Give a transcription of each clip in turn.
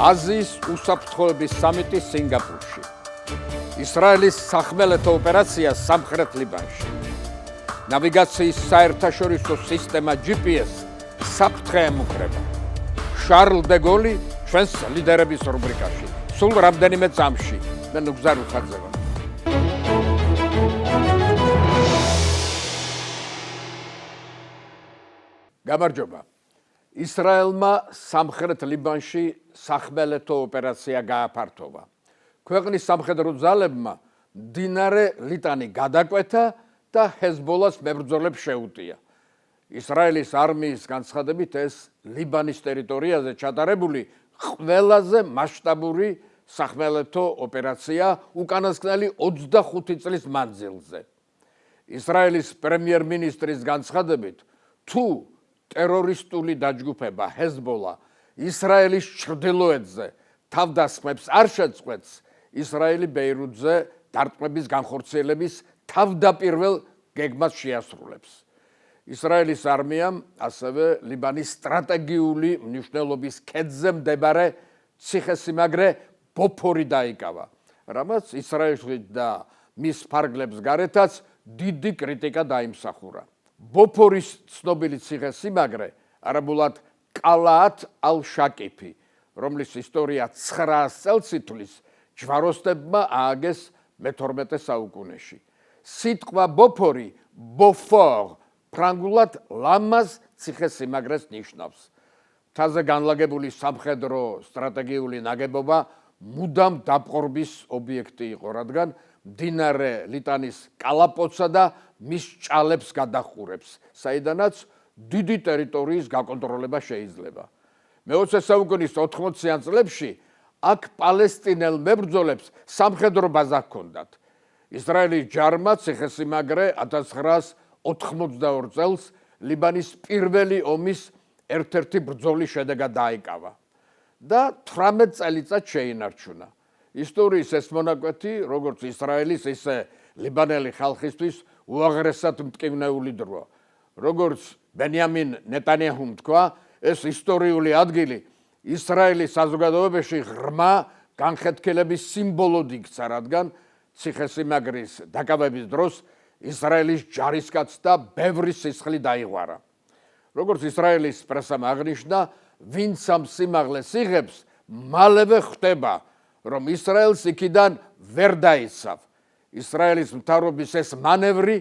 აზიის უსაფრთხოების სამიტი სინგაპურში. ისრაელის სახმელეთო ოპერაცია სამხრეთ ლიბანში. ნავიგაციის საერთაშორისო სისტემა GPS საფრთხე ემუქრება. შარლ დე გოლი ჩვენს ლიდერების რუბრიკაში. სულ რამდენიმე წამში მე ნუგზარ უხაძევა. გამარჯობა. ისრაელმა სამხრეთ ლიბანში სახმელეთო ოპერაცია გააფართოვა. ქვეყნის სამხედრო ძალებმა მდინარე ლიტანი გადაკვეთა და ჰეზბოლას მებრძოლებს შეუტია. ისრაელის არმიის განცხადებით ეს ლიბანის ტერიტორიაზე ჩატარებული ყველაზე მასშტაბური სახმელეთო ოპერაცია უკანასკნელი 25 წლის მანძილზე. ისრაელის პრემიერ-მინისტრის განცხადებით, თუ ტერორისტული დაჯგუფება ჰეზბოლა ისრაელის ჩრდილოეთზე თავდასხმებს არ შეწყვეტს, ისრაელი ბეირუთზე დარტყმების განხორციელების თავდაპირველ გეგმას შეასრულებს. ისრაელის არმიამ ასევე ლიბანის სტრატეგიული მნიშვნელობის ქედზე მდებარე ციხესიმაგრე ბოფორი დაიკავა, რამაც ისრაელში და მის ფარგლებს გარეთაც დიდი კრიტიკა დაიმსახურა. ბოფორის ცნობილი ციხესიმაგრე არაბულად კალაათ ალ-შაკიფი, რომლის ისტორია 900 წელს ითვლის, ჯვაროსნებმა ააგეს მე-12 საუკუნეში. სიტყვა ბოფორი, ბოფორ, ფრანგულად ლამაზ ციხესიმაგრეს ნიშნავს. მთაზე განლაგებული სამხედრო სტრატეგიული ნაგებობა მუდამ დაპყრობის ობიექტი იყო, რადგან მდინარე ლიტანის კალაპოტსა და მის ჭალებს გადახურებს, საიდანაც დიდი ტერიტორიის გაკონტროლება შეიძლება. მე-20 საუკუნის 80-იან წლებში აქ პალესტინელ მებრძოლებს სამხედრო ბაზა ჰქონდათ. ისრაელის ჯარმა ციხესიმაგრე 1982 წელს ლიბანის პირველი ომის ერთ-ერთი ბრძოლის შედეგად დაიკავა და 18 წელიწად შეინარჩუნა. ისტორიის ეს მონაკვეთი, როგორც ისრაელის, ისე ლიბანელი ხალხისთვის უაღრესად მტკივნეული დროა. როგორც ბენიამინ ნეტანიაჰუმ თქვა, ეს ისტორიული ადგილი ისრაელის საზოგადოებაში ღრმა განხეთქილების სიმბოლოდ იქცა, რადგან ციხესიმაგრის დაკავების დროს ისრაელის ჯარისკაცთა ბევრი სისხლი დაიღვარა. როგორც ისრაელის პრესამ აღნიშნა, ვინც ამ სიმაღლეს იღებს, მალევე ხვდება, რომ ისრაელს იქიდან ვერ დაიცავ. ისრაელის მთავრობის ეს მანევრი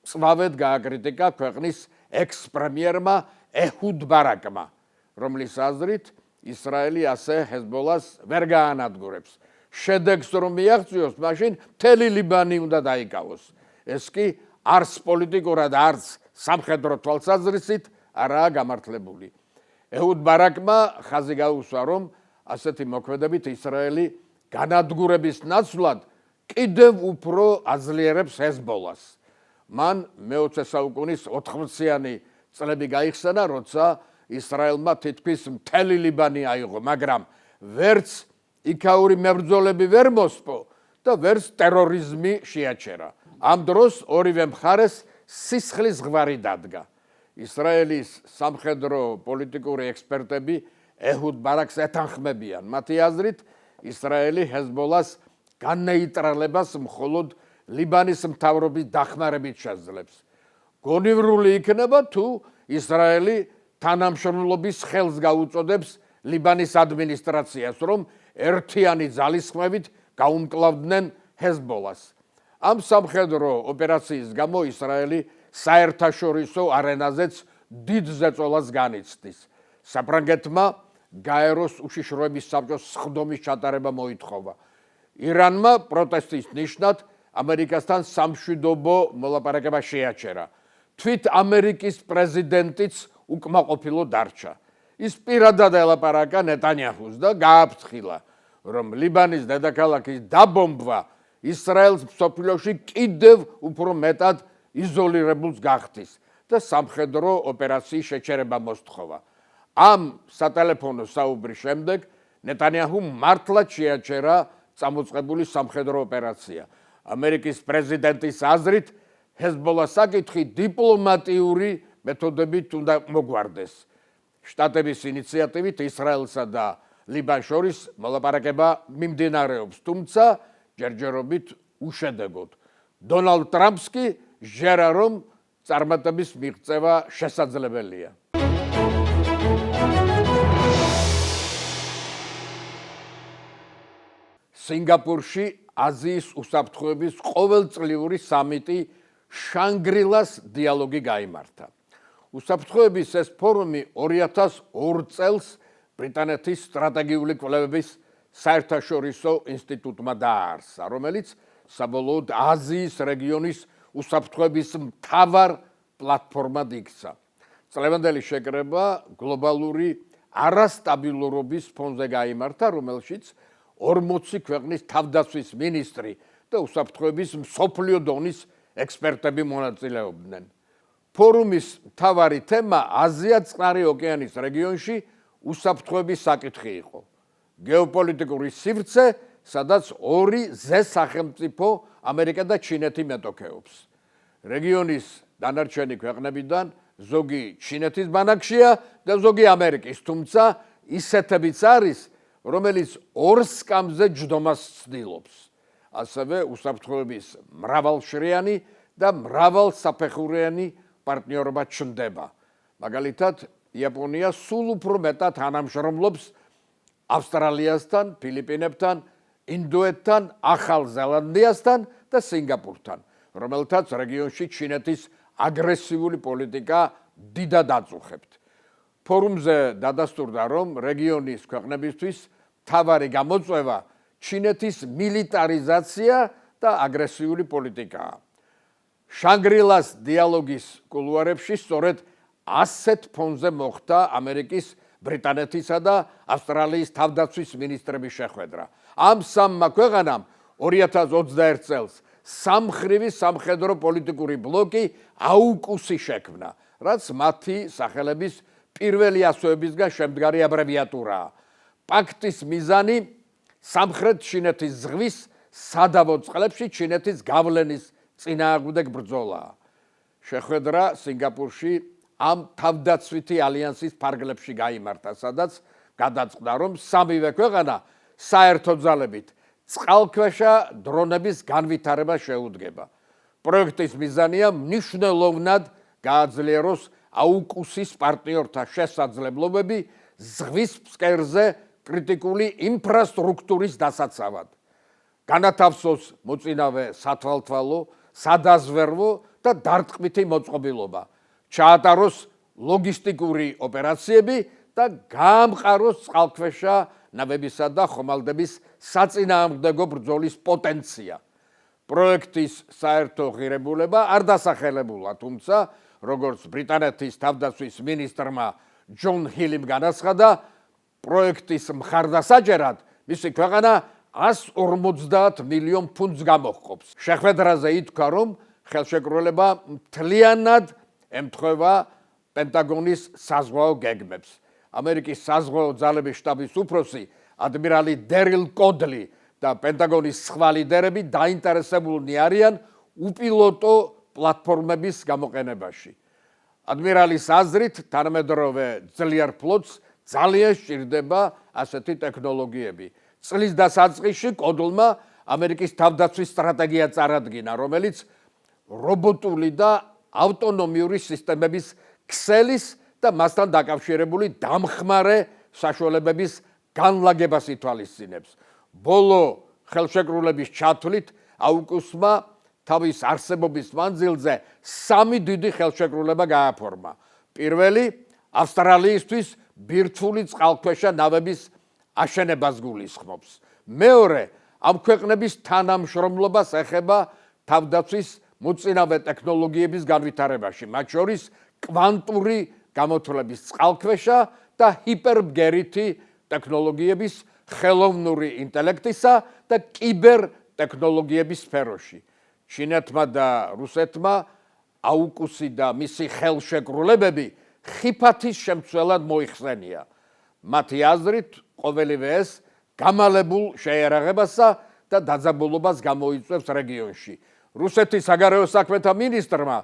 მწვავედ გააკრიტიკა ქვეყნის ექს-პრემიერმა ეჰუდ ბარაკმა, რომლის აზრით ისრაელი ასე ჰეზბოლას ვერ გაანადგურებს. შედეგს რომ მიაღწიოს, მაშინ მთელი ლიბანი უნდა დაიკავოს. ეს კი არც პოლიტიკურად, არც სამხედრო თვალსაზრისით არაა გამართლებული. ეჰუდ ბარაკმა ხაზი გაუსვა, რომ ასეთი მოქმედებით ისრაელი განადგურების ნაცვლად კიდევ უფრო აძლიერებს ჰეზბოლას. მან მე-20 საუკუნის 80-იანი წლები გაიხსენა, როცა ისრაელმა თითქმის მთელი ლიბანი აიღო, მაგრამ ვერც იქაური მებრძოლები ვერ მოსპო და ვერც ტერორიზმი შეაჩერა. ამ დროს ორივე მხარეს სისხლის ზღვარი დადგა. ისრაელის სამხედრო პოლიტიკური ექსპერტები ეჰუდ ბარაკს ეთანხმებიან. მათი აზრით, ისრაელი ჰეზბოლას განეიტრალებას მხოლოდ ლიბანის მთავრობის დახმარებით შეძლებს. გონივრული იქნება, თუ ისრაელი თანამშრომლობის ხელს გაუწოდებს ლიბანის ადმინისტრაციას, რომ ერთიანი ძალისხმევით გაუმკლავდნენ ჰეზბოლას. ამ სამხედრო ოპერაციის გამო ისრაელი საერთაშორისო არენაზეც დიდ ზეწოლას განიცდის. საფრანგეთმა გაეროს უშიშროების საბჭოს სხდომის ჩატარება მოითხოვა. ირანმა პროტესტის ნიშნად ამერიკასთან სამშვიდობო მოლაპარაკება შეაჩერა. თვით ამერიკის პრეზიდენტიც უკმაყოფილო დარჩა. ის პირადად ელაპარაკა ნეტანიაჰუს და გააფრთხილა, რომ ლიბანის დედაქალაქის დაბომბვა ისრაელს მსოფლიოში კიდევ უფრო მეტად იზოლირებულს გახდის და სამხედრო ოპერაციის შეჩერება მოსთხოვა. ამ სატელეფონო საუბრის შემდეგ ნეტანიაჰუმ მართლაც შეაჩერა წამოწყებული სამხედრო ოპერაცია. ამერიკის პრეზიდენტის აზრით, ჰეზბოლას საკითხი დიპლომატიური მეთოდებით უნდა მოგვარდეს. შტატების ინიციატივით ისრაელსა და ლიბანს შორის მოლაპარაკება მიმდინარეობს, თუმცა ჯერჯერობით უშედეგოდ. დონალდ ტრამპს კი ჟერა რომ წარმატების მიღწევა შესაძლებელია. სინგაპურში აზიის უსაფრთხოების ყოველწლიური სამიტი შანგრილას დიალოგი გაიმართა. უსაფრთხოების ეს ფორუმი 2002 წელს ბრიტანეთის სტრატეგიული კვლევების საერთაშორისო ინსტიტუტმა დააარსა, რომელიც საბოლოოდ აზიის რეგიონის უსაფრთხოების მთავარ პლატფორმად იქცა. წლევანდელი შეკრება გლობალური არასტაბილურობის ფონზე გაიმართა, რომელშიც 40 ქვეყნის თავდაცვის მინისტრი და უსაფრთხოების მსოფლიო დონის ექსპერტები მონაწილეობდნენ. ფორუმის მთავარი თემა აზია წყნარი ოკეანის რეგიონში უსაფრთხოების საკითხი იყო. გეოპოლიტიკური სივრცე, სადაც ორი ზესახელმწიფო ამერიკა და ჩინეთი მეტოქეობს. რეგიონის დანარჩენი ქვეყნებიდან ზოგი ჩინეთის ბანაკშია და ზოგი ამერიკის, თუმცა ისეთებიც არის, რომელიც ორ სკამზე ჯდომას ცდილობს. ასევე უსაფრთხოების მრავალშრიანი და მრავალსაფეხურიანი პარტნიორობა ჩნდება. მაგალითად, იაპონია სულ უფრო მეტად თანამშრომლობს ავსტრალიასთან, ფილიპინებთან, ინდოეთთან, ახალ ზელანდიასთან და სინგაპურთან, რომელთაც რეგიონში ჩინეთის აგრესიული პოლიტიკა დიდად აწუხებთ. ფორუმზე დადასტურდა, რომ რეგიონის ქვეყნებისთვის მთავარი გამოწვევა ჩინეთის მილიტარიზაცია და აგრესიული პოლიტიკაა. შანგრილას დიალოგის კულუარებში სწორედ ასეთ ფონზე მოხდა ამერიკის, ბრიტანეთისა და ავსტრალიის თავდაცვის მინისტრების შეხვედრა. ამ სამმა ქვეყანამ 2021 წელს სამხრივი სამხედრო პოლიტიკური ბლოკი AUKUS-ი შექმნა, რაც მათი სახელების პირველი ასოებისგან შემდგარი აბრევიატურაა. პაქტის მიზანი სამხრეთ ჩინეთის ზღვის სადავო წყლებში ჩინეთის გავლენის წინააღმდეგ ბრძოლაა. შეხვედრა სინგაპურში ამ თავდაცვითი ალიანსის ფარგლებში გაიმართა, სადაც გადაწყდა, რომ სამივე ქვეყანა საერთო ძალებით წყალქვეშა დრონების განვითარებას შეუდგება. პროექტის მიზანია მნიშვნელოვნად გააძლიეროს AUKUS-ის პარტნიორთა შესაძლებლობები ზღვის ფსკერზე კრიტიკული ინფრასტრუქტურის დასაცავად. განათავსოს მოწინავე სათვალთვალო, სადაზვერვო და დარტყმითი მოწყობილობა. ჩაატაროს ლოგისტიკური ოპერაციები და გაამყაროს წყალქვეშა ნავებისა და ხომალდების საწინააღმდეგო ბრძოლის პოტენცია. პროექტის საერთო ღირებულება არ დასახელებულა, თუმცა, როგორც ბრიტანეთის თავდაცვის მინისტრმა ჯონ ჰილიმ განაცხადა, პროექტის მხარდასაჭერად მისი ქვეყანა 150 მილიონ ფუნტს გამოჰყოფს. შეხვედრაზე ითქვა, რომ ხელშეკრულება მთლიანად ემთხვევა პენტაგონის საზღვაო გეგმებს. ამერიკის საზღვაო ძალების შტაბის უფროსი ადმირალი დერილ კოდლი და პენტაგონის სხვა ლიდერები დაინტერესებულნი არიან უპილოტო პლატფორმების გამოყენებაში. ადმირალის აზრით, თანამედროვე ძლიერ ფლოტს ძალიან სჭირდება ასეთი ტექნოლოგიები. წლის დასაწყისში კოდლმა ამერიკის თავდაცვის სტრატეგია წარადგინა, რომელიც რობოტული და ავტონომიური სისტემების ქსელის და მასთან დაკავშირებული დამხმარე საშუალებების განლაგებას ითვალისწინებს. ბოლო ხელშეკრულების ჩათვლით AUKUS-მა თავის არსებობის მანძილზე 3 დიდი ხელშეკრულება გააფორმა. პირველი ავსტრალიისთვის ბირთვული წყალქვეშა ნავების აშენებას გულისხმობს. მეორე ამ ქვეყნების თანამშრომლობას ეხება თავდაცვის მოწინავე ტექნოლოგიების განვითარებაში, მათ შორის კვანტური გამოთვლების წყალქვეშა და ჰიპერბგერითი ტექნოლოგიების, ხელოვნური ინტელექტისა და კიბერტექნოლოგიების სფეროში. ჩინეთმა და რუსეთმა AUKUS-ი და მისი ხელშეკრულებები ხიფათის შემცველად მოიხსენია. მათი აზრით, ყოველივე ეს გამალებულ შეიარაღებასა და დაძაბულობას გამოიწვევს რეგიონში. რუსეთის საგარეო საქმეთა მინისტრმა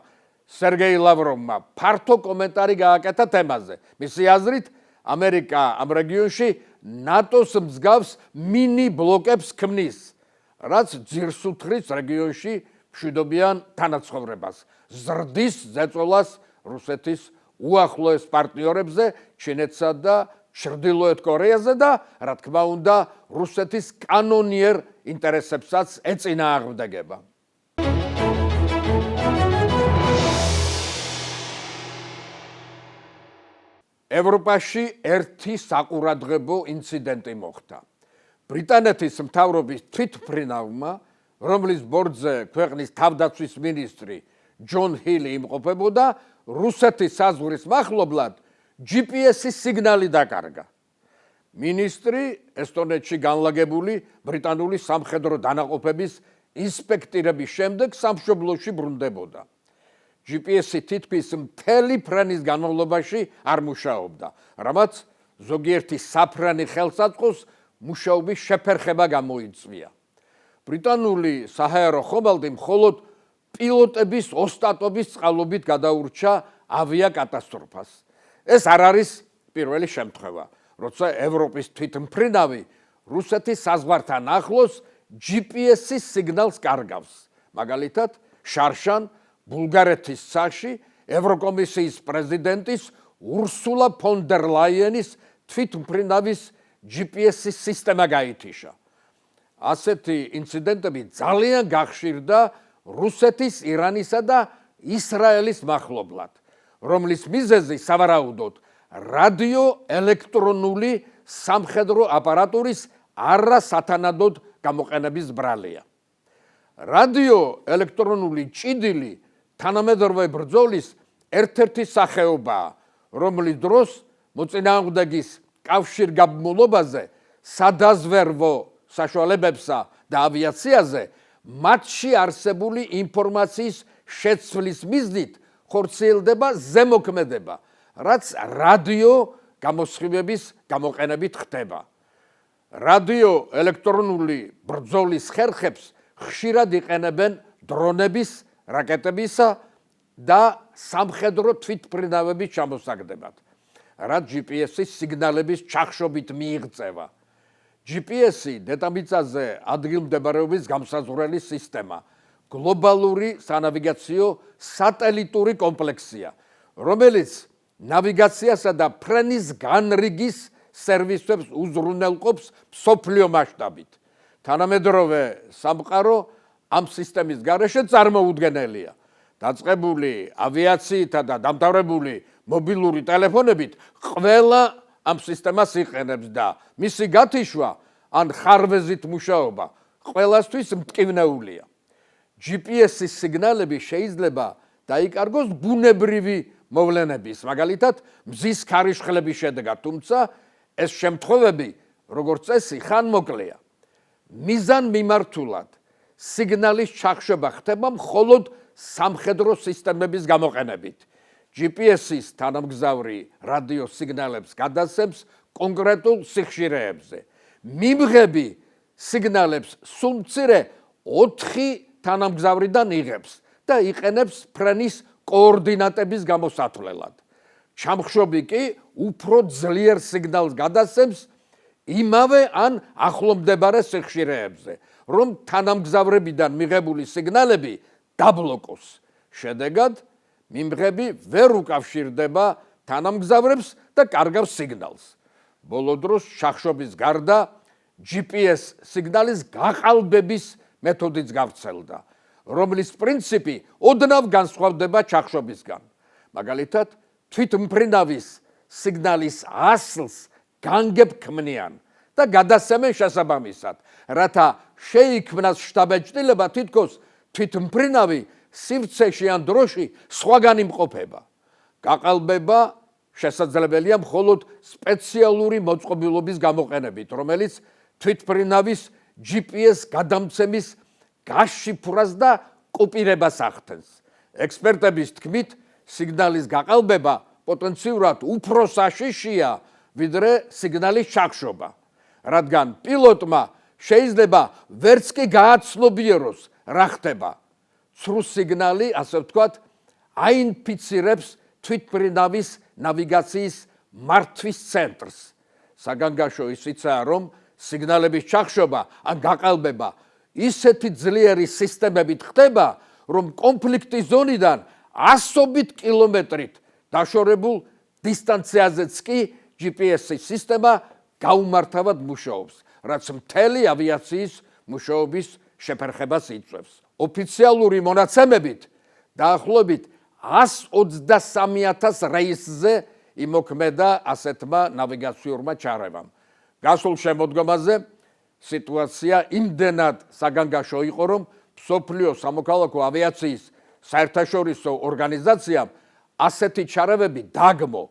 სერგეი ლავროვმა ფართო კომენტარი გააკეთა თემაზე. მისი აზრით, ამერიკა ამ რეგიონში ნატოს მსგავს მინი ბლოკებს ქმნის, რაც ძირს უთხრის რეგიონში მშვიდობიან თანაცხოვრებას, ზრდის ზეწოლას რუსეთის უახლოეს პარტნიორებზე, ჩინეთსა და ჩრდილოეთ კორეაზე და, რა თქმა უნდა, რუსეთის კანონიერ ინტერესებსაც ეწინააღმდეგება. ევროპაში ერთი საყურადღებო ინციდენტი მოხდა. ბრიტანეთის მთავრობის თვითმფრინავმა, რომლის ბორცზე ქვეყნის თავდაცვის მინისტრი ჯონ ჰილი იმყოფებოდა, რუსეთის საზღვრის მახლობლად GPS-ის სიგნალი დაკარგა. მინისტრი ესტონეთში განლაგებული ბრიტანული სამხედრო დანაყოფების ინსპექტირების შემდეგ სამშობლოში ბრუნდებოდა. GPS-ი თითქმის მთელი ფრენის განმავლობაში არ მუშაობდა, რამაც ზოგიერთი საფრენი ხელსაწყოს მუშაობის შეფერხება გამოიწვია. ბრიტანული საჰაერო ხომალდი მხოლოდ პილოტების ოსტატობის წყალობით გადაურჩა ავიაკატასტროფას. ეს არ არის პირველი შემთხვევა, როცა ევროპის თვითმფრინავი რუსეთის საზღვართან ახლოს GPS-ის სიგნალს კარგავს. მაგალითად, შარშან ბულგარეთის ცაში ევროკომისიის პრეზიდენტის ურსულა ფონ დერ ლაიენის თვითმფრინავის GPS-ის სისტემა გაითიშა. ასეთი ინციდენტები ძალიან გახშირდა რუსეთის, ირანისა და ისრაელის მახლობლად, რომლის მიზეზი სავარაუდოდ რადიოელექტრონული სამხედრო აპარატურის არასათანადოდ გამოყენების ბრალია. რადიოელექტრონული ჭიდილი თანამედროვე ბრძოლის ერთ-ერთი სახეობაა, რომლის დროს მოწინააღმდეგის კავშირგაბმულობაზე, სადაზვერვო საშუალებებსა და ავიაციაზე მათში არსებული ინფორმაციის შეცვლის მიზნით ხორციელდება ზემოქმედება, რაც რადიო გამოსხივების გამოყენებით ხდება. რადიოელექტრონული ბრძოლის ხერხებს ხშირად იყენებენ დრონების, რაკეტებისა და სამხედრო თვითმფრინავების ჩამოსაგდებად, რაც GPS-ის სიგნალების ჩახშობით მიიღწევა. GPS-ი დედამიწაზე ადგილმდებარეობის გამსაზღვრელი სისტემა, გლობალური სანავიგაციო სატელიტური კომპლექსია, რომელიც ნავიგაციასა და ფრენის განრიგის სერვისებს უზრუნველყოფს მსოფლიო მასშტაბით. თანამედროვე სამყარო ამ სისტემის გარეშე წარმოუდგენელია. დაწყებული ავიაციითა და დამთავრებული მობილური ტელეფონებით ყველა ამ სისტემას იყენებს და მისი გათიშვა ან ხარვეზით მუშაობა ყველასთვის მტკივნეულია. GPS-ის სიგნალები შეიძლება დაიკარგოს ბუნებრივი მოვლენების, მაგალითად, მზის ქარიშხლების შედეგად, თუმცა ეს შემთხვევები, როგორც წესი, ხანმოკლეა. მიზანმიმართულად სიგნალის ჩახშობა ხდება მხოლოდ სამხედრო სისტემების გამოყენებით. GPS-ის თანამგზავრი რადიო სიგნალებს გადასცემს კონკრეტულ სიხშირეებზე. მიმღები სიგნალებს სულ მცირე 4 თანამგზავრიდან იღებს და იყენებს ფრენის კოორდინატების გამოსათვლელად. ჩამხშობი კი უფრო ძლიერ სიგნალს გადასცემს იმავე ან ახლომდებარე სიხშირეებზე, რომ თანამგზავრებიდან მიღებული სიგნალები დაბლოკოს. შედეგად, მიმღები ვერ უკავშირდება თანამგზავრებს და კარგავს სიგნალს. ბოლო დროს ჩახშობის გარდა GPS სიგნალის გაყალბების მეთოდიც გავრცელდა, რომლის პრინციპი ოდნავ განსხვავდება ჩახშობისგან. მაგალითად, თვითმფრინავის სიგნალის ასლს განგებ ქმნიან და გადასცემენ შესაბამისად, რათა შეიქმნას შტაბეჭდილება თითქოს თვითმფრინავი სივრცეში ან დროში სხვაგან იმყოფება. გაყალბება შესაძლებელია მხოლოდ სპეციალური მოწყობილობის გამოყენებით, რომელიც თვითმფრინავის GPS გადამცემის გაშიფრვას და კოპირებას ახდენს. ექსპერტების თქმით, სიგნალის გაყალბება პოტენციურად უფრო საშიშია, ვიდრე სიგნალის ჩახშობა, რადგან პილოტმა შეიძლება ვერც კი გააცნობიეროს, რა ხდება. ცრუ სიგნალი, ასე ვთქვათ, აინფიცირებს თვითმფრინავის ნავიგაციის მართვის ცენტრს. საგანგაშო ისიცაა, რომ სიგნალების ჩახშობა ან გაყალბება ისეთი ძლიერი სისტემებით ხდება, რომ კონფლიქტის ზონიდან ასობით კილომეტრით დაშორებულ დისტანციაზეც კი GPS-ის სისტემა გაუმართავად მუშაობს, რაც მთელი ავიაციის მუშაობის შეფერხებას იწვევს. ოფიციალური მონაცემებით დაახლოებით 123,000 რეისზე იმოქმედა ასეთმა ნავიგაციურმა ჩარევამ. გასულ შემოდგომაზე სიტუაცია იმდენად საგანგაშო იყო, რომ მსოფლიო სამოქალაქო ავიაციის საერთაშორისო ორგანიზაციამ ასეთი ჩარევები დაგმო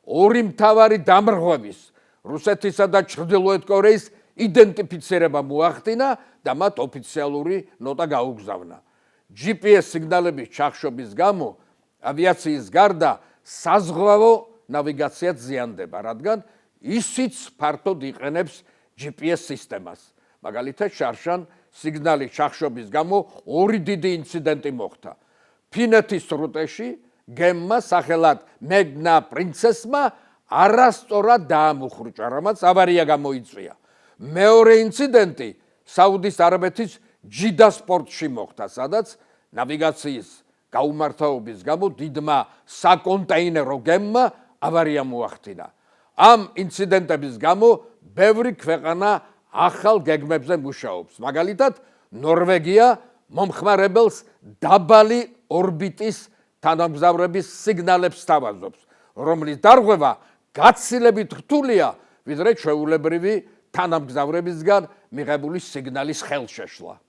ორი მთავარი დამრღვევის, რუსეთისა და ჩრდილოეთ კორეის იდენტიფიცირება მოახდინა და მათ ოფიციალური ნოტა გაუგზავნა. GPS სიგნალების ჩახშობის გამო ავიაციის გარდა საზღვაო ნავიგაციაც ზიანდება, რადგან ისიც ფართოდ იყენებს GPS სისტემას. მაგალითად, შარშან სიგნალის ჩახშობის გამო ორი დიდი ინციდენტი მოხდა. ფინეთის სრუტეში გემმა სახელად მეგნა პრინცესმა არასწორად დაამუხრუჭა, რამაც ავარია გამოიწვია. მეორე ინციდენტი საუდის არაბეთის ჯიდას პორტში მოხდა, სადაც ნავიგაციის გაუმართავობის გამო დიდმა საკონტეინერო გემმა ავარია მოახდინა. ამ ინციდენტების გამო ბევრი ქვეყანა ახალ გეგმებზე მუშაობს. მაგალითად, ნორვეგია მომხმარებელს დაბალი ორბიტის თანამგზავრების სიგნალებს სთავაზობს, რომლის დარღვევა გაცილებით რთულია, ვიდრე ჩვეულებრივი თანამგზავრებისგან მიღებული სიგნალის ხელშეშლა.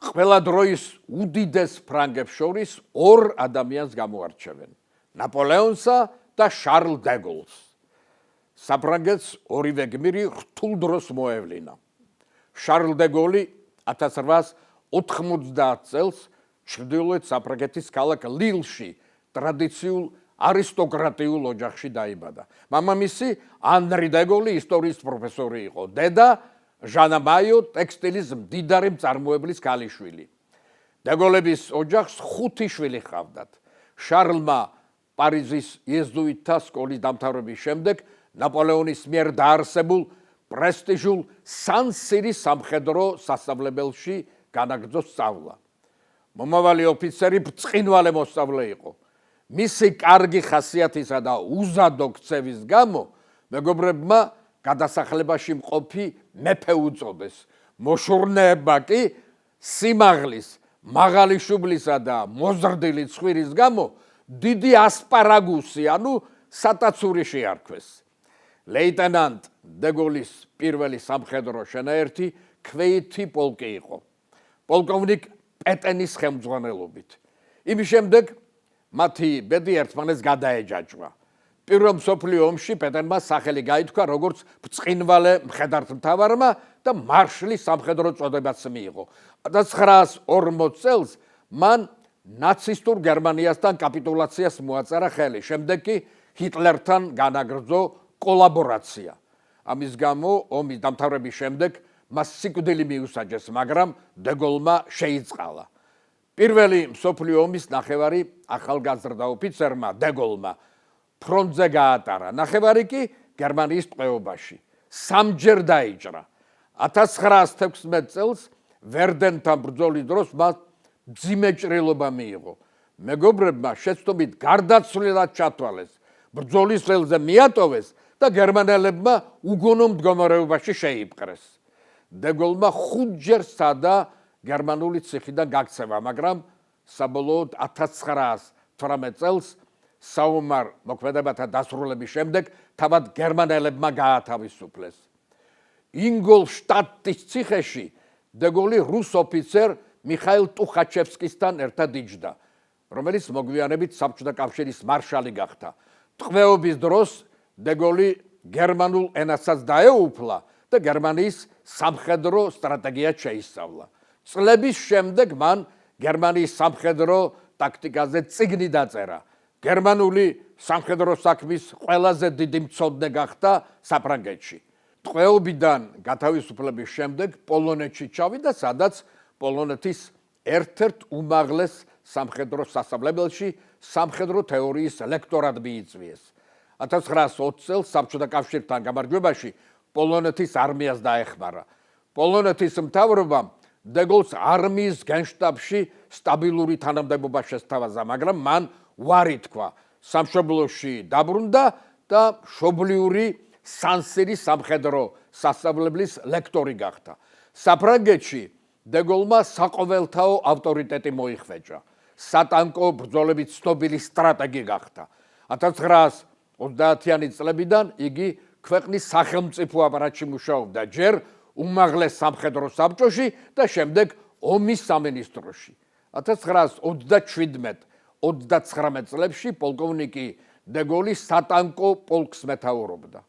ყველა დროის უდიდეს ფრანგებს შორის ორ ადამიანს გამოარჩევენ: ნაპოლეონსა და შარლ დე გოლს. საფრანგეთს ორივე გმირი რთულ დროს მოევლინა. შარლ დე გოლი 1890 წელს ჩრდილოეთ საფრანგეთის ქალაქ ლილში ტრადიციულ არისტოკრატიულ ოჯახში დაიბადა. მამამისი ანრი დე გოლი ისტორიის პროფესორი იყო, დედა ჟანა მაიო ტექსტილის მდიდარი მწარმოებლის ქალიშვილი. დე გოლების ოჯახს 5 შვილი ჰყავდათ. შარლმა პარიზის იეზუიტთა სკოლის დამთავრების შემდეგ ნაპოლეონის მიერ დაარსებულ პრესტიჟულ სან-სირის სამხედრო სასწავლებელში განაგრძო სწავლა. მომავალი ოფიცერი ბრწყინვალე მოსწავლე იყო. მისი კარგი ხასიათისა და უზადო ქცევის გამო მეგობრებმა გადასახლებაში მყოფი მეფე უწოდეს. მოშურნეებმა კი სიმაღლის, მაღალი შუბლისა და მოზრდილი ცხვირის გამო დიდი ასპარაგუსი, ანუ სატაცური შეარქვეს. ლეიტენანტ დე გოლის პირველი სამხედრო შენაერთი ქვეითი პოლკი იყო, პოლკოვნიკ პეტენის ხელმძღვანელობით. იმის შემდეგ მათი ბედი ერთმანეთს გადაეჯაჭვა. პირველ მსოფლიო ომში პეტენმა სახელი გაითქვა როგორც ბრწყინვალე მხედართმთავარმა და მარშლის სამხედრო წოდებაც მიიღო. 1940 წელს მან ნაცისტურ გერმანიასთან კაპიტულაციას მოაწერა ხელი, შემდეგ კი ჰიტლერთან განაგრძო კოლაბორაცია. ამის გამო ომის დამთავრების შემდეგ მას სიკვდილი მიუსაჯეს, მაგრამ დე გოლმა შეიწყალა. პირველი მსოფლიო ომის ნახევარი ახალგაზრდა ოფიცერმა დე გოლმა ფრონტზე გაატარა, ნახევარი კი გერმანიის ტყვეობაში. სამჯერ დაიჭრა. 1916 წელს ვერდენთან ბრძოლის დროს მას მძიმე ჭრილობა მიიღო. მეგობრებმა შეცდომით გარდაცვლილად ჩათვალეს, ბრძოლის ველზე მიატოვეს და გერმანელებმა უგონო მდგომარეობაში შეიპყრეს. დე გოლმა 5ჯერ სცადა გერმანული ციხიდან გაქცევა, მაგრამ საბოლოოდ 1918 წელს საომარ მოქმედებათა დასრულების შემდეგ თავად გერმანელებმა გაათავისუფლეს. ინგოლშტადტის ციხეში დე გოლი რუს ოფიცერ მიხაილ ტუხაჩევსკისთან ერთად იჯდა, რომელიც მოგვიანებით საბჭოთა კავშირის მარშალი გახდა. ტყვეობის დროს დე გოლი გერმანულ ენასაც დაეუფლა და გერმანიის სამხედრო სტრატეგიას შეისწავლა. წლების შემდეგ მან გერმანიის სამხედრო ტაქტიკაზე წიგნი დაწერა. გერმანული სამხედრო საქმის ყველაზე დიდი მცოდნე გახდა საფრანგეთში. ტყვეობიდან გათავისუფლების შემდეგ პოლონეთში ჩავიდა, სადაც პოლონეთის ერთ-ერთ უმაღლეს სამხედრო სასწავლებელში სამხედრო თეორიის ლექტორად მიიწვიეს. 1920 წელს საბჭოთა კავშირთან გამარჯვებაში პოლონეთის არმიას დაეხმარა. პოლონეთის მთავრობამ დეგოლს არმიის გენშტაბში სტაბილური თანამდებობა შესთავაზა, მაგრამ მან უარი თქვა. სამშობლოში დაბრუნდა და მშობლიური სანსირის სამხედრო სასწავლებლის ლექტორი გახდა. საფრანგეთში დეგოლმა საყოველთაო ავტორიტეტი მოიხვეჭა. სატანკო ბრძოლებით ცნობილი სტრატეგი გახდა. 1930-იანი წლებიდან იგი ქვეყნის სახელმწიფო აპარატში მუშაობდა, ჯერ უმაღლეს სამხედრო საბჭოში და შემდეგ ომის სამინისტროში. 1937-39 წლებში პოლკოვნიკი დეგოლი სატანკო პოლკს მეთაურობდა.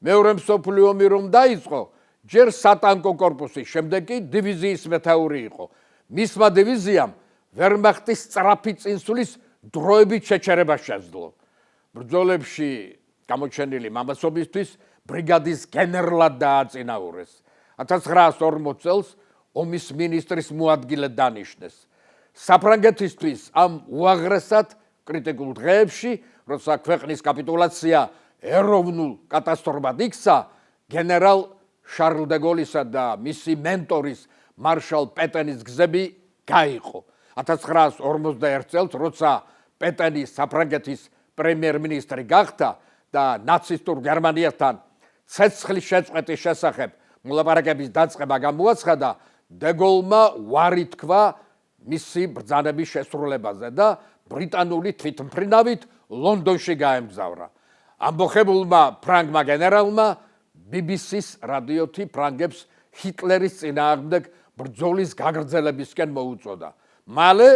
მეორე მსოფლიო ომი რომ დაიწყო, ჯერ სატანკო კორპუსის, შემდეგ კი დივიზიის მეთაური იყო. მისმა დივიზიამ ვერმახტის სწრაფი წინსვლის დროებით შეჩერება შეძლო. ბრძოლებში გამოჩენილი მამაცობისთვის ბრიგადის გენერლად დააწინაურეს. 1940 წელს ომის მინისტრის მოადგილედ დანიშნეს. საფრანგეთისთვის ამ უაღრესად კრიტიკულ დღეებში, როცა ქვეყნის კაპიტულაცია ეროვნულ კატასტროფად იქცა, გენერალ შარლ დე გოლისა და მისი მენტორის მარშალ პეტენის გზები გაიყო. 1941 წელს, როცა პეტენი საფრანგეთის პრემიერ-მინისტრი გახდა და ნაცისტურ გერმანიასთან ცეცხლის შეწყვეტის შესახებ მოლაპარაკების დაწყება გამოაცხადა, დე გოლმა უარი თქვა მისი ბრძანების შესრულებაზე და ბრიტანული თვითმფრინავით ლონდონში გაემგზავრა. ამბოხებულმა ფრანგმა გენერალმა BBC-ს რადიოთი ფრანგებს ჰიტლერის წინააღმდეგ ბრძოლის გაგრძელებისკენ მოუწოდა. მალე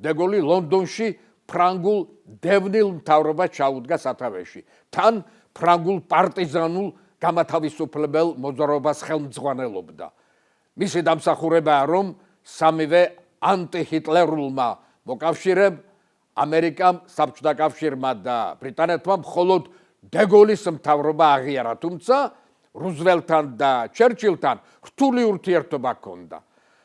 დე გოლი ლონდონში ფრანგულ დევნილ მთავრობას ჩაუდგა სათავეში. თან ფრანგულ პარტიზანულ გამათავისუფლებელ მოძრაობას ხელმძღვანელობდა. მისი დამსახურებაა, რომ სამივე ანტიჰიტლერულმა მოკავშირემ, ამერიკამ, საბჭოთა კავშირმა და ბრიტანეთმა მხოლოდ დე გოლის მთავრობა აღიარა, თუმცა რუზველტთან და ჩერჩილთან რთული ურთიერთობა ჰქონდა.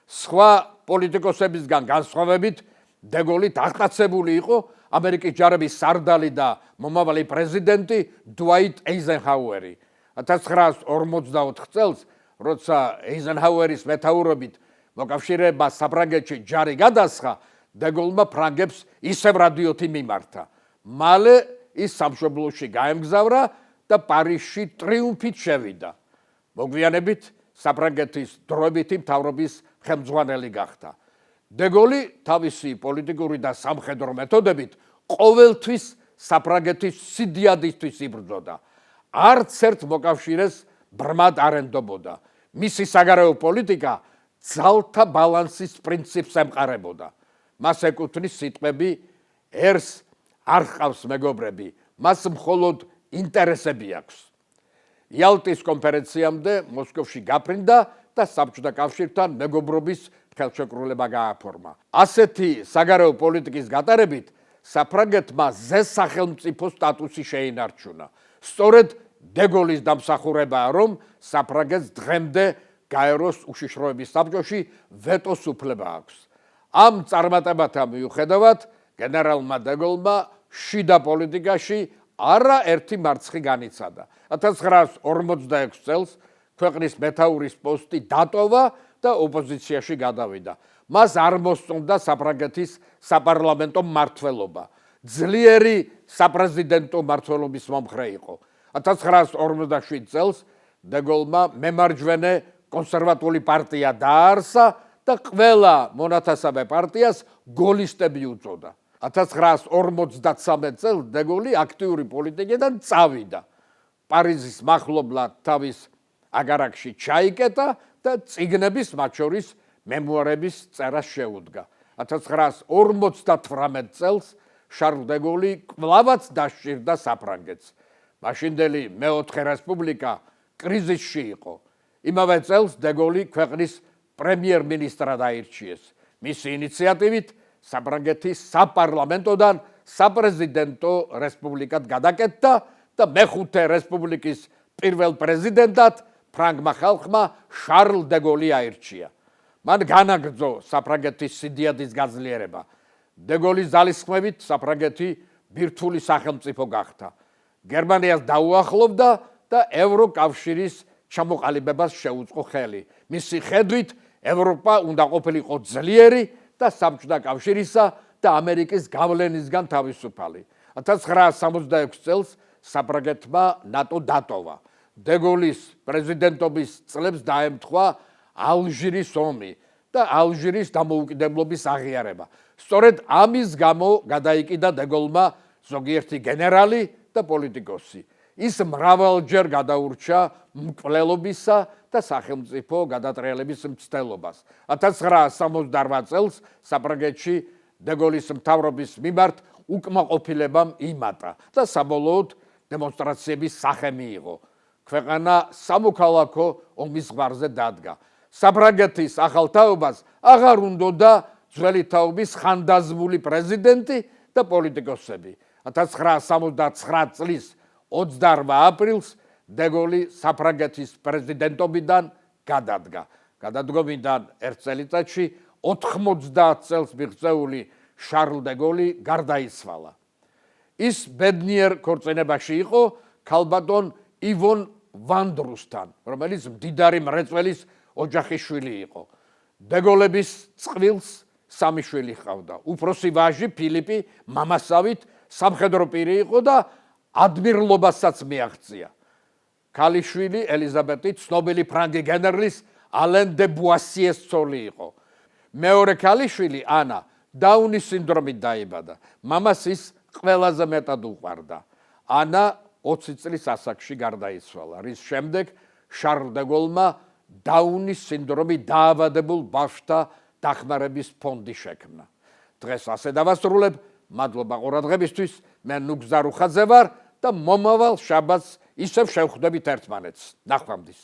სხვა პოლიტიკოსებისგან განსხვავებით, დე გოლი დახტაცებული იყო ამერიკის ჯარების სარდალი და მომავალი პრეზიდენტი დუაიტ ეიზენჰაუერი. 1944 წელს, როცა ეიზენჰაუერის მეთაურობით მოკავშირეებმა საფრანგეთში ჯარი გადასხა, დე გოლმა ფრანგებს ისევ რადიოთი მიმართა. მალე ის სამშობლოში გაემგზავრა და პარიზში ტრიუმფით შევიდა. მოგვიანებით საფრანგეთის დროებითი მთავრობის ხელმძღვანელი გახდა. დე გოლი თავისი პოლიტიკური და სამხედრო მეთოდებით ყოველთვის საფრანგეთის სიდიადისთვის იბრძოდა. არც ერთ მოკავშირეს ბრმად არ ენდობოდა. მისი საგარეო პოლიტიკა ძალთა ბალანსის პრინციპს ემყარებოდა. მას ეკუთვნის სიტყვები „ერს არ ჰყავს მეგობრები, მას მხოლოდ ინტერესები აქვს“. იალტის კონფერენციამდე მოსკოვში გაფრინდა და საბჭოთა კავშირთან მეგობრობის ხელშეკრულება გააფორმა. ასეთი საგარეო პოლიტიკის გატარებით საფრანგეთმა ზესახელმწიფო სტატუსი შეინარჩუნა. სწორედ დე გოლის დამსახურებაა, რომ საფრანგეთს დღემდე გაეროს უშიშროების საბჭოში ვეტოს უფლება აქვს. ამ წარმატებათა მიუხედავად, გენერალმა დე გოლმა შიდა პოლიტიკაში არაერთი მარცხი განიცადა. 1946 წელს ქვეყნის მეთაურის პოსტი დატოვა და ოპოზიციაში გადავიდა. მას არ მოსწონდა საფრანგეთის საპარლამენტო მმართველობა. ძლიერი საპრეზიდენტო მმართველობის მომხრე იყო. 1947 წელს დე გოლმა მემარჯვენე კონსერვატული პარტია დააარსა და ყველა მონათესავე პარტიას გოლისტები უწოდა. 1953 წელს დე გოლი აქტიური პოლიტიკიდან წავიდა. პარიზის მახლობლად თავის აგარაკში ჩაიკეტა და წიგნების, მათ შორის მემუარების წერას შეუდგა. 1958 წელს შარლ დე გოლი კვლავაც დასჭირდა საფრანგეთს. მაშინდელი მეოთხე რესპუბლიკა კრიზისში იყო. იმავე წელს დე გოლი ქვეყნის პრემიერ-მინისტრად აირჩიეს. მისი ინიციატივით საფრანგეთის საპარლამენტოდან საპრეზიდენტო რესპუბლიკად გადაკეთდა და მეხუთე რესპუბლიკის პირველ პრეზიდენტად ფრანგმა ხალხმა შარლ დე გოლი აირჩია. მან განაგრძო საფრანგეთის სიდიადის გაძლიერება. დეგოლის ძალისხმევით საფრანგეთი ბირთვული სახელმწიფო გახდა. გერმანიას დაუახლოვდა და ევროკავშირის ჩამოყალიბებას შეუწყო ხელი. მისი ხედვით ევროპა უნდა ყოფილიყო ძლიერი და საბჭოთა კავშირისა და ამერიკის გავლენისგან თავისუფალი. 1966 წელს საფრანგეთმა ნატო დატოვა. დეგოლის პრეზიდენტობის წლებს დაემთხვა ალჟირის ომი და ალჟირის დამოუკიდებლობის აღიარება. სწორედ ამის გამო გადაიკიდა დეგოლმა ზოგიერთი გენერალი და პოლიტიკოსი. ის მრავალჯერ გადაურჩა მკვლელობისა და სახელმწიფო გადატრიალების მცდელობას. 1968 წელს საფრანგეთში დეგოლის მთავრობის მიმართ უკმაყოფილებამ იმატა და საბოლოოდ დემონსტრაციების სახე მიიღო. ქვეყანა სამოქალაქო ომის ზღვარზე დადგა. საფრანგეთის ახალ თაობას აღარ უნდოდა ძველი თაობის ხანდაზმული პრეზიდენტი და პოლიტიკოსები. 1969 წლის 28 აპრილს დეგოლი საფრანგეთის პრეზიდენტობიდან გადადგა. გადადგომიდან ერთ წელიწადში 90 წელს მიღწეული შარლ დეგოლი გარდაიცვალა. ის ბედნიერ ქორწინებაში იყო ქალბატონ ივონ ვანდრუსთან, რომელიც მდიდარი მრეწველის ოჯახის შვილი იყო. დეგოლების წყვილს 3 შვილი ჰყავდა. უფროსი ვაჟი ფილიპი მამასავით სამხედრო პირი იყო და ადმირლობასაც მიაღწია. ქალიშვილი ელიზაბეტი ცნობილი ფრანგი გენერლის ალენ დე ბუასიეს ცოლი იყო. მეორე ქალიშვილი ანა დაუნის სინდრომით დაიბადა. მამას ის ყველაზე მეტად უყვარდა. ანა 20 წლის ასაკში გარდაიცვალა, რის შემდეგ შარლ დეგოლმა დაუნის სინდრომით დაავადებულ ბავშვთა დახმარების ფონდი შექმნა. დღეს ასე დავასრულებ. მადლობა ყურადღებისთვის. მე ნუგზარ უხაძე ვარ და მომავალ შაბათს ისევ შევხვდებით ერთმანეთს. ნახვამდის.